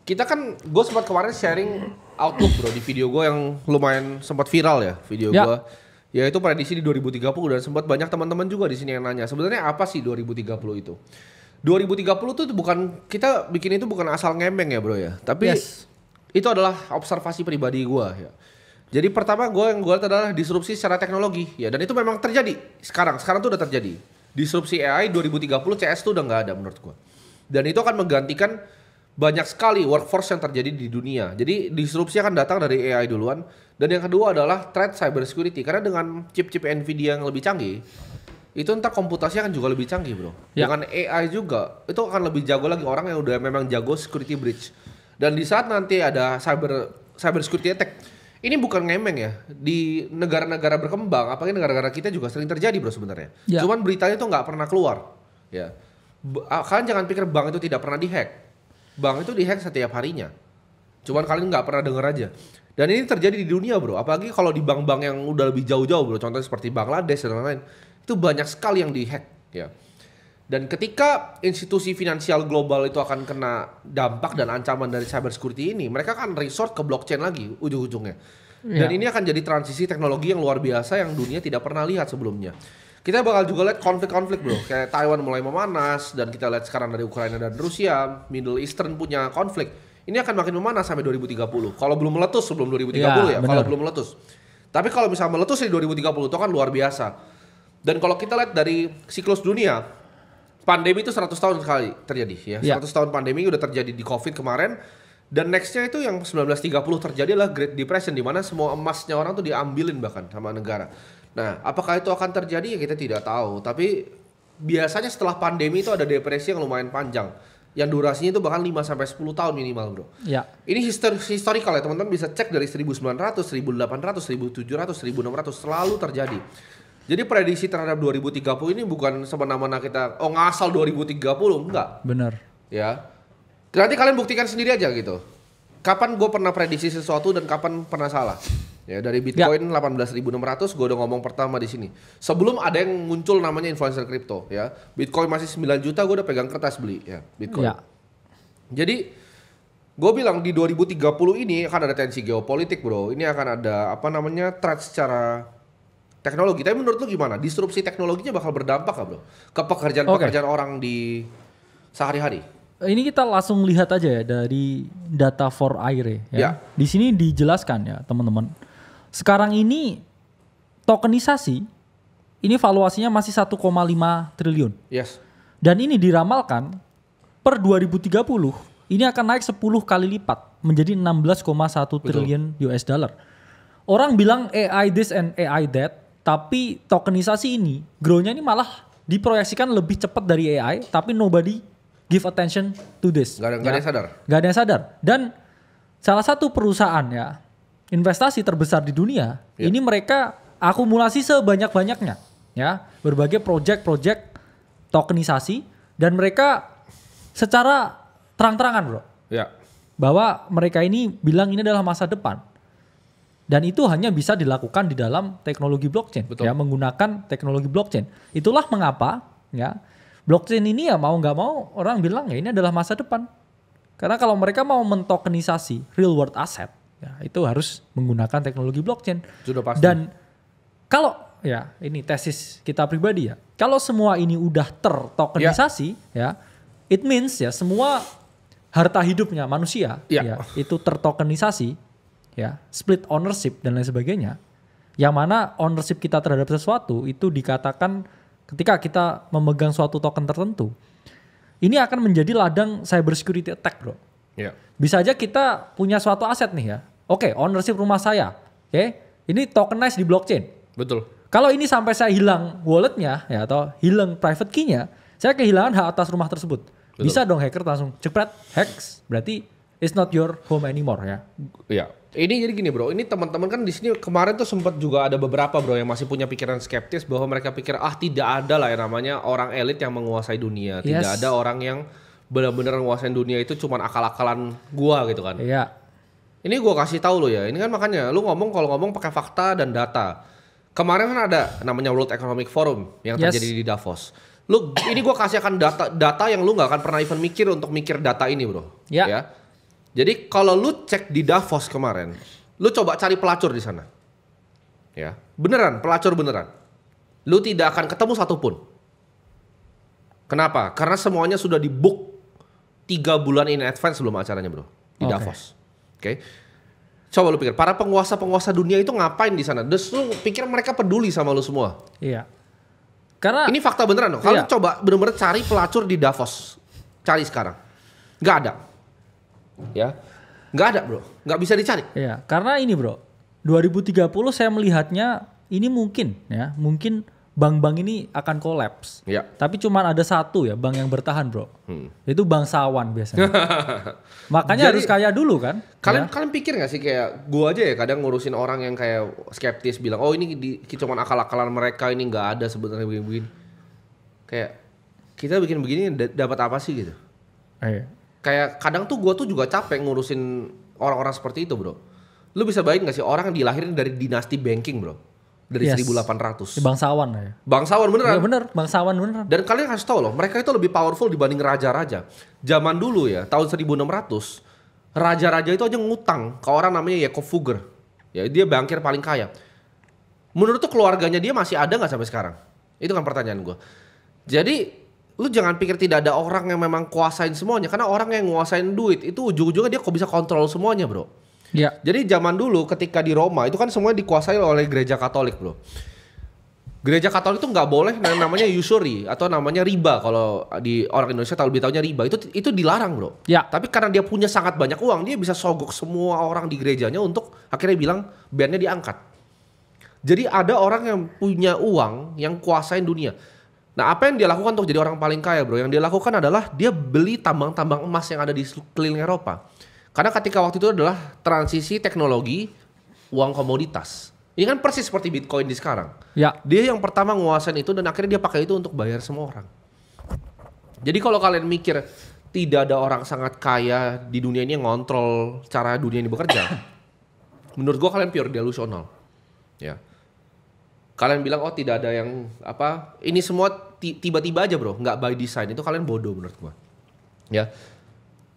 kita kan, gue sempat kemarin sharing outlook bro di video gue yang lumayan sempat viral ya video gue, yaitu prediksi di 2030 dan sempat banyak teman-teman juga di sini yang nanya sebenarnya apa sih 2030 itu. 2030 tuh bukan kita bikin itu bukan asal ngemeng ya bro ya, tapi itu adalah observasi pribadi gue ya. Jadi pertama yang gue lihat adalah disrupsi secara teknologi ya, dan itu memang terjadi sekarang tuh udah terjadi. Disrupsi AI 2030 CS tuh udah nggak ada menurut gue, dan itu akan menggantikan banyak sekali workforce yang terjadi di dunia. Jadi disrupsi akan datang dari AI duluan. Dan yang kedua adalah threat cyber security. Karena dengan chip-chip Nvidia yang lebih canggih, itu ntar komputasi akan juga lebih canggih bro. Dengan AI juga, itu akan lebih jago lagi orang yang udah memang jago security breach. Dan di saat nanti ada cyber security attack, ini bukan ngemeng ya. Di negara-negara berkembang, apalagi negara-negara kita juga sering terjadi bro sebenarnya. Cuman beritanya tuh nggak pernah keluar. Ya, kalian jangan pikir bank itu tidak pernah dihack. Bank itu dihack setiap harinya. Cuman kalian nggak pernah denger aja. Dan ini terjadi di dunia bro. Apalagi kalau di bank-bank yang udah lebih jauh-jauh bro. Contohnya seperti Bangladesh dan lain-lain. Itu banyak sekali yang dihack ya. Dan ketika institusi finansial global itu akan kena dampak dan ancaman dari cyber security ini, mereka akan resort ke blockchain lagi ujung-ujungnya. Dan ini akan jadi transisi teknologi yang luar biasa yang dunia tidak pernah lihat sebelumnya. Kita bakal juga lihat konflik-konflik bro, kayak Taiwan mulai memanas, dan kita lihat sekarang dari Ukraina dan Rusia, Middle Eastern punya konflik. Ini akan makin memanas sampai 2030. Kalau belum meletus sebelum 2030 ya, kalau belum meletus. Tapi kalau misalnya meletus di 2030 itu kan luar biasa. Dan kalau kita lihat dari siklus dunia, pandemi itu 100 tahun sekali terjadi ya. 100 tahun pandemi udah terjadi di Covid kemarin. Dan nextnya itu yang 1930 terjadi adalah Great Depression, di mana semua emasnya orang tuh diambilin bahkan sama negara. Nah, apakah itu akan terjadi ya kita tidak tahu. Tapi biasanya setelah pandemi itu ada depresi yang lumayan panjang, yang durasinya itu bahkan 5-10 tahun minimal bro. Ini historical ya, teman-teman bisa cek dari 1900, 1800, 1700, 1600 selalu terjadi. Jadi prediksi terhadap 2030 ini bukan semena-mena kita ngasal 2030, enggak. Benar. Ya. Nanti kalian buktikan sendiri aja gitu. Kapan gue pernah prediksi sesuatu dan kapan pernah salah. Ya, dari Bitcoin 18.600 gue udah ngomong pertama di sini. Sebelum ada yang muncul namanya influencer crypto ya. Bitcoin masih 9 juta gue udah pegang kertas beli ya Bitcoin. Jadi gue bilang di 2030 ini akan ada tensi geopolitik bro. Ini akan ada threat secara teknologi. Tapi menurut lu gimana? Disrupsi teknologinya bakal berdampak gak bro? Ke pekerjaan orang di sehari-hari? Ini kita langsung lihat aja ya dari data for Aire ya. Di sini dijelaskan ya teman-teman. Sekarang ini tokenisasi ini valuasinya masih 1,5 triliun. Dan ini diramalkan per 2030 ini akan naik 10 kali lipat menjadi 16,1 triliun US dollar. Orang bilang AI this and AI that, tapi tokenisasi ini grow-nya ini malah diproyeksikan lebih cepat dari AI, tapi nobody give attention to this. Gak ada yang sadar. Gak ada yang sadar. Dan salah satu perusahaan ya investasi terbesar di dunia ini mereka akumulasi sebanyak-banyaknya ya berbagai project tokenisasi, dan mereka secara terang-terangan bro bahwa mereka ini bilang ini adalah masa depan, dan itu hanya bisa dilakukan di dalam teknologi blockchain ya, menggunakan teknologi blockchain. Itulah mengapa ya blockchain ini ya mau nggak mau orang bilang ya ini adalah masa depan, karena kalau mereka mau mentokenisasi real world asset ya, itu harus menggunakan teknologi blockchain. Sudah pasti. Dan kalau ya ini tesis kita pribadi ya, kalau semua ini udah tertokenisasi ya, it means ya semua harta hidupnya manusia ya itu tertokenisasi ya, split ownership dan lain sebagainya. Yang mana ownership kita terhadap sesuatu itu dikatakan ketika kita memegang suatu token tertentu, ini akan menjadi ladang cyber security attack bro. Bisa aja kita punya suatu aset nih ya. Oke, ownership rumah saya. Ini tokenized di blockchain. Kalau ini sampai saya hilang walletnya ya, atau hilang private key-nya, saya kehilangan hak atas rumah tersebut. Bisa dong hacker langsung cepret, hacks. Berarti it's not your home anymore ya. Ini jadi gini bro, ini teman-teman kan di sini kemarin tuh sempat juga ada beberapa bro yang masih punya pikiran skeptis bahwa mereka pikir tidak ada lah yang namanya orang elit yang menguasai dunia. Tidak ada orang yang benar-benar menguasai dunia, itu cuman akal-akalan gua gitu kan. Ini gua kasih tahu lo ya. Ini kan makanya lu kalau ngomong pakai fakta dan data. Kemarin kan ada namanya World Economic Forum yang terjadi di Davos. Ini gua kasih akan data yang lu nggak akan pernah even mikir untuk mikir data ini bro. Ya. Jadi kalau lu cek di Davos kemarin, lu coba cari pelacur di sana. Ya, beneran, pelacur beneran. Lu tidak akan ketemu satupun. Kenapa? Karena semuanya sudah di book 3 bulan in advance sebelum acaranya bro. Di Davos. Oke. Coba lu pikir, para penguasa-penguasa dunia itu ngapain di sana? Terus lu pikir mereka peduli sama lu semua? Iya. Karena ini fakta beneran dong. Kalau coba bener-bener cari pelacur di Davos. Cari sekarang. Nggak ada. Ya. Nggak ada bro. Nggak bisa dicari. Iya. Karena ini bro. 2030 saya melihatnya ini mungkin ya. Mungkin bank-bank ini akan kolaps. Ya. Tapi cuma ada satu ya bank yang bertahan bro. Itu bangsawan biasanya. Makanya harus kaya dulu kan. Kalian pikir gak sih kayak gue aja ya kadang ngurusin orang yang kayak skeptis bilang oh ini cuma akal-akalan mereka ini gak ada sebenarnya begini. Kayak kita bikin begini dapat apa sih gitu. Kayak kadang tuh gue tuh juga capek ngurusin orang-orang seperti itu bro. Lu bisa bayangin gak sih orang yang dilahirin dari dinasti banking bro. Dari 1800. Bangsawan ya. Bangsawan beneran. Ya bener, bangsawan beneran. Dan kalian harus tahu loh, mereka itu lebih powerful dibanding raja-raja. Zaman dulu ya, tahun 1600, raja-raja itu aja ngutang ke orang namanya Jakob Fugger. Ya, dia bankir paling kaya. Menurut tuh keluarganya dia masih ada nggak sampai sekarang? Itu kan pertanyaan gue. Jadi, lu jangan pikir tidak ada orang yang memang kuasain semuanya. Karena orang yang nguasain duit itu ujung-ujungnya dia kok bisa kontrol semuanya bro. Ya. Jadi zaman dulu ketika di Roma itu kan semuanya dikuasai oleh gereja Katolik bro. Gereja Katolik itu nggak boleh namanya usury atau namanya riba kalau di orang Indonesia tahu lebih taunya riba itu dilarang bro. Ya. Tapi karena dia punya sangat banyak uang dia bisa sogok semua orang di gerejanya untuk akhirnya bilang bandnya diangkat. Jadi ada orang yang punya uang yang kuasain dunia. Nah apa yang dia lakukan untuk jadi orang paling kaya bro? Yang dia lakukan adalah dia beli tambang-tambang emas yang ada di keliling Eropa. Karena ketika waktu itu adalah transisi teknologi uang komoditas. Ini kan persis seperti Bitcoin di sekarang. Ya. Dia yang pertama nguasain itu dan akhirnya dia pakai itu untuk bayar semua orang. Jadi kalau kalian mikir tidak ada orang sangat kaya di dunia ini yang ngontrol cara dunia ini bekerja. Menurut gua kalian pure delusional. Ya. Kalian bilang oh tidak ada yang apa, ini semua tiba-tiba aja bro, nggak by design. Itu kalian bodoh menurut gua. Ya.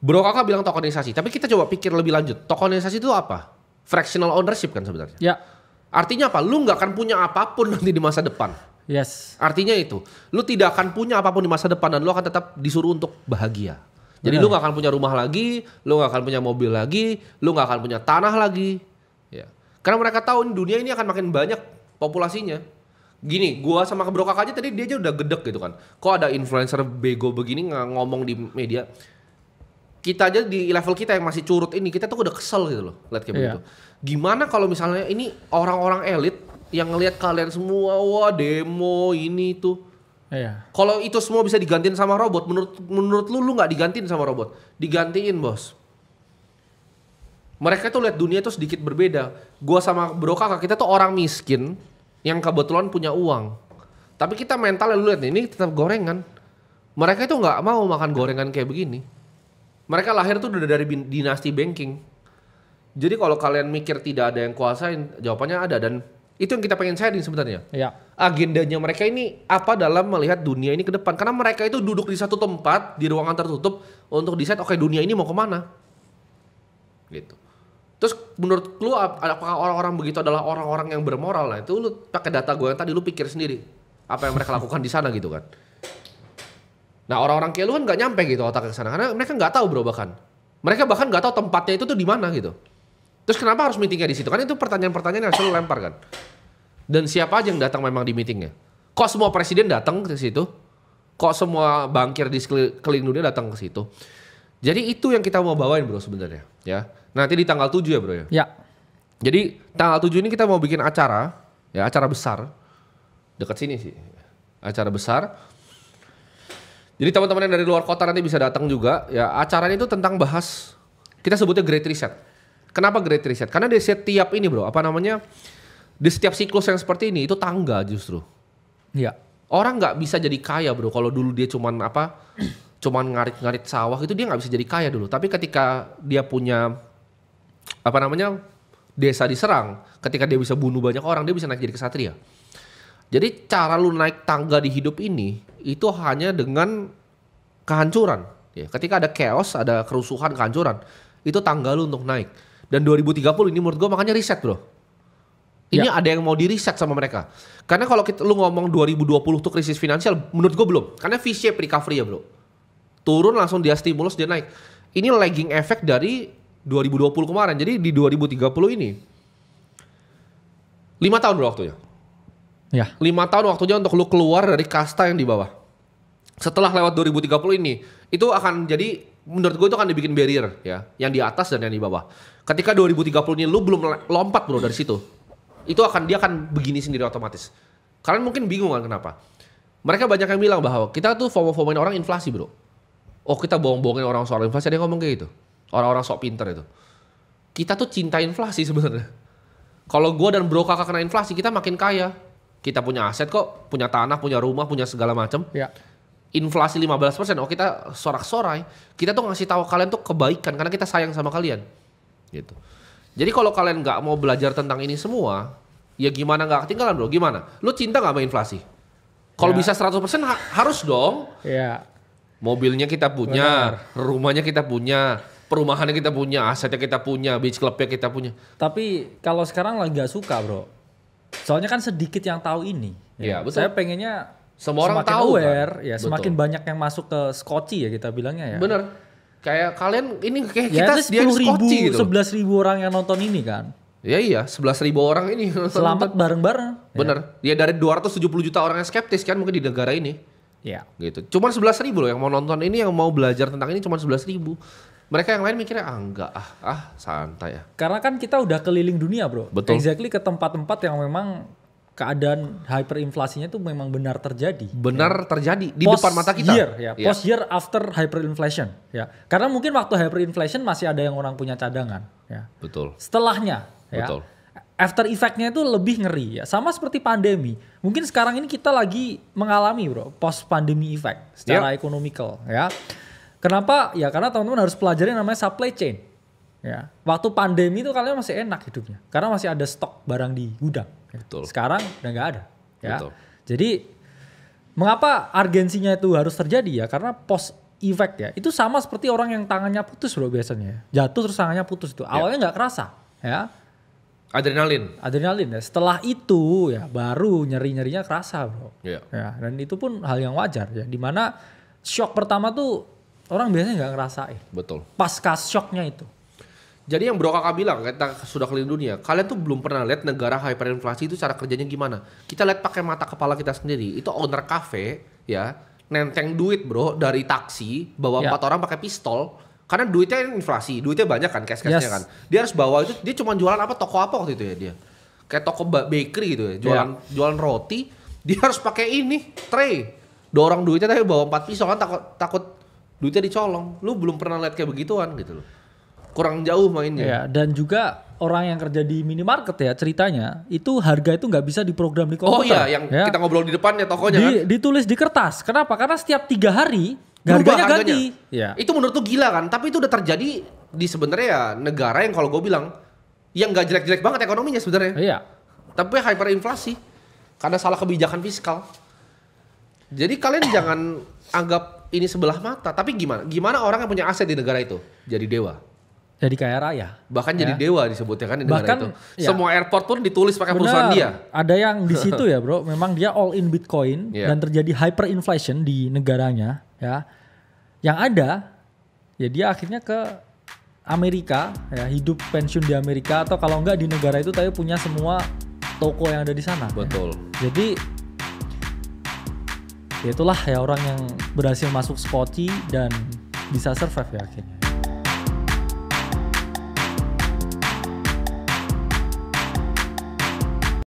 Bro kakak bilang tokenisasi, tapi kita coba pikir lebih lanjut. Tokenisasi itu apa? Fractional ownership kan sebenarnya. Ya. Artinya apa? Lu nggak akan punya apapun nanti di masa depan. Yes. Artinya itu, lu tidak akan punya apapun di masa depan dan lu akan tetap disuruh untuk bahagia. Jadi lu nggak akan punya rumah lagi, lu nggak akan punya mobil lagi, lu nggak akan punya tanah lagi. Ya. Karena mereka tahu dunia ini akan makin banyak populasinya. Gini, gua sama bro kakak aja tadi dia aja udah gedek gitu kan. Kok ada influencer bego begini ngomong di media? Kita aja di level kita yang masih curut ini, kita tuh udah kesel gitu loh, lihat kayak begitu. Gimana kalau misalnya ini orang-orang elit yang ngelihat kalian semua, wah demo ini itu. Iya. Kalau itu semua bisa digantiin sama robot, menurut lu nggak digantiin sama robot? Digantiin bos. Mereka tuh lihat dunia tuh sedikit berbeda. Gua sama bro kakak kita tuh orang miskin yang kebetulan punya uang. Tapi kita mentalnya lu lihat ini tetap gorengan. Mereka itu nggak mau makan gorengan kayak begini. Mereka lahir tuh udah dari dinasti banking. Jadi kalau kalian mikir tidak ada yang kuasain, jawabannya ada dan itu yang kita pengen sharing sebenarnya. Iya. Agendanya mereka ini apa dalam melihat dunia ini ke depan? Karena mereka itu duduk di satu tempat di ruangan tertutup untuk decide oke dunia ini mau kemana. Gitu. Terus menurut lu apakah orang-orang begitu adalah orang-orang yang bermoral? Nah itu lu pakai data gue yang tadi lu pikir sendiri apa yang mereka lakukan di sana gitu kan. Nah orang-orang kayak lu kan nggak nyampe gitu otaknya ke sana karena mereka nggak tahu bro bahkan. Mereka bahkan nggak tahu tempatnya itu tuh di mana gitu. Terus kenapa harus meetingnya di situ? Kan itu pertanyaan-pertanyaan yang selalu lempar kan. Dan siapa aja yang datang memang di meetingnya? Kok semua presiden datang ke situ? Kok semua bankir di sekeliling dunia datang ke situ? Jadi itu yang kita mau bawain bro sebenarnya ya. Nanti di tanggal 7 ya bro ya. Ya. Jadi tanggal 7 ini kita mau bikin acara ya, acara besar. Dekat sini sih. Acara besar. Jadi teman-teman yang dari luar kota nanti bisa datang juga. Ya acaranya itu tentang bahas, kita sebutnya Great Reset. Kenapa Great Reset? Karena di setiap ini bro, apa namanya, di setiap siklus yang seperti ini itu tangga justru. Iya. Orang nggak bisa jadi kaya bro, kalau dulu dia cuman ngarit-ngarit sawah itu dia nggak bisa jadi kaya dulu. Tapi ketika dia punya, apa namanya, desa diserang, ketika dia bisa bunuh banyak orang, dia bisa naik jadi kesatria. Jadi cara lu naik tangga di hidup ini itu hanya dengan kehancuran. Ya, ketika ada chaos, ada kerusuhan, kehancuran. itu tangga lu untuk naik. Dan 2030 ini menurut gue makanya riset bro. Ini ada yang mau di reset sama mereka. Karena kalau lu ngomong 2020 tuh krisis finansial, menurut gue belum. Karena V-shape recovery ya bro. Turun langsung dia stimulus, dia naik. Ini lagging effect dari 2020 kemarin. Jadi di 2030 ini 5 tahun bro waktunya. Ya. 5 tahun waktunya untuk lu keluar dari kasta yang di bawah. Setelah lewat 2030 ini, itu akan jadi, menurut gue itu akan dibikin barrier ya. Yang di atas dan yang di bawah. Ketika 2030 ini lu belum lompat bro dari situ. Itu dia akan begini sendiri otomatis. Kalian mungkin bingung kan kenapa? Mereka banyak yang bilang bahwa kita tuh FOMO-FOMOin orang inflasi bro. Oh kita bohong-bohongin orang soal inflasi, ada yang ngomong kayak gitu. Orang-orang sok pinter itu. Kita tuh cinta inflasi sebenarnya. Kalau gue dan bro kakak kena inflasi, kita makin kaya. Kita punya aset kok, punya tanah, punya rumah, punya segala macam. Ya. Inflasi 15%, oh kita sorak-sorai. Kita tuh ngasih tahu kalian tuh kebaikan karena kita sayang sama kalian. Gitu. Jadi kalau kalian nggak mau belajar tentang ini semua, ya gimana nggak ketinggalan bro? Gimana? Lu cinta nggak sama inflasi? Kalau bisa 100% harus dong. Ya. Mobilnya kita punya, rumahnya kita punya, perumahannya kita punya, asetnya kita punya, beach clubnya kita punya. Tapi kalau sekarang lagi nggak suka bro. Soalnya kan sedikit yang tahu ini. Ya, betul. Saya pengennya semua orang semakin tahu aware, kan? ya Betul. semakin banyak yang masuk ke Skoci ya kita bilangnya ya. Bener. Kayak kalian ini kayak Ya kita itu 10.000, gitu. 11.000 orang yang nonton ini kan. Ya iya, 11.000 orang ini. Selamat bareng-bareng. Bener. Ya dari 270 juta orang yang skeptis kan mungkin di negara ini. Ya. Gitu. Cuman 11.000 loh yang mau nonton ini, yang mau belajar tentang ini cuma 11.000. Mereka yang lain mikirnya enggak santai ya. Karena kan kita udah keliling dunia bro. Betul. Exactly ke tempat-tempat yang memang keadaan hyperinflasinya itu memang benar terjadi. Benar terjadi di Post depan mata kita. Post year after hyperinflation. Ya. Karena mungkin waktu hyperinflation masih ada yang orang punya cadangan. Ya. Betul. Setelahnya, ya. Betul. After effect-nya itu lebih ngeri ya. Sama seperti pandemi. Mungkin sekarang ini kita lagi mengalami bro post pandemi effect secara economical ya. Kenapa? Ya karena teman-teman harus pelajari namanya supply chain. Ya. Waktu pandemi itu kalian masih enak hidupnya karena masih ada stok barang di gudang. Ya. Betul. Sekarang udah nggak ada. Ya. Betul. Jadi mengapa urgensinya itu harus terjadi ya? Karena post effect ya. Itu sama seperti orang yang tangannya putus bro biasanya. Jatuh terus tangannya putus itu. Awalnya nggak kerasa ya. Adrenalin Ya. Setelah itu ya baru nyeri-nyerinya kerasa bro. ya. Ya. Dan itu pun hal yang wajar ya. Dimana shock pertama tuh orang biasanya nggak ngerasain. Betul. Pasca shocknya itu. Jadi yang bro kakak bilang, kita sudah keliling dunia, kalian tuh belum pernah lihat negara hyperinflasi itu cara kerjanya gimana. Kita lihat pakai mata kepala kita sendiri. Itu owner cafe ya, nenteng duit bro dari taksi, bawa 4 orang pakai pistol. Karena duitnya inflasi, duitnya banyak kan, cash-cashnya kan. Dia harus bawa itu, dia cuma jualan apa, toko apa waktu itu ya dia. Kayak toko bakery gitu ya, jualan roti. Dia harus pakai ini, tray. Dorong duitnya tapi bawa 4 pisau kan takut duitnya dicolong. Lu belum pernah lihat kayak begituan gitu loh. Kurang jauh mainnya. Ya, dan juga orang yang kerja di minimarket ya ceritanya itu harga itu nggak bisa diprogram di komputer. Oh iya, yang kita ngobrol di depannya tokonya kan. Ditulis di kertas. Kenapa? Karena setiap 3 hari harganya ganti. Ya. Itu menurut tuh gila kan, tapi itu udah terjadi di sebenarnya ya negara yang kalau gue bilang yang nggak jelek-jelek banget ekonominya sebenarnya. Iya. Tapi hyperinflasi karena salah kebijakan fiskal. Jadi kalian jangan anggap ini sebelah mata. Tapi gimana orang yang punya aset di negara itu jadi dewa. Jadi kaya raya. Bahkan jadi dewa disebutnya kan di negara itu. Ya, semua airport pun ditulis pakai perusahaan dia. Ada yang di situ ya bro, memang dia all in Bitcoin dan terjadi hyperinflation di negaranya ya. Yang ada ya dia akhirnya ke Amerika ya, hidup pensiun di Amerika atau kalau enggak di negara itu tapi punya semua toko yang ada di sana. Betul. Ya. Jadi ya itulah ya orang yang berhasil masuk Skoci dan bisa survive ya akhirnya.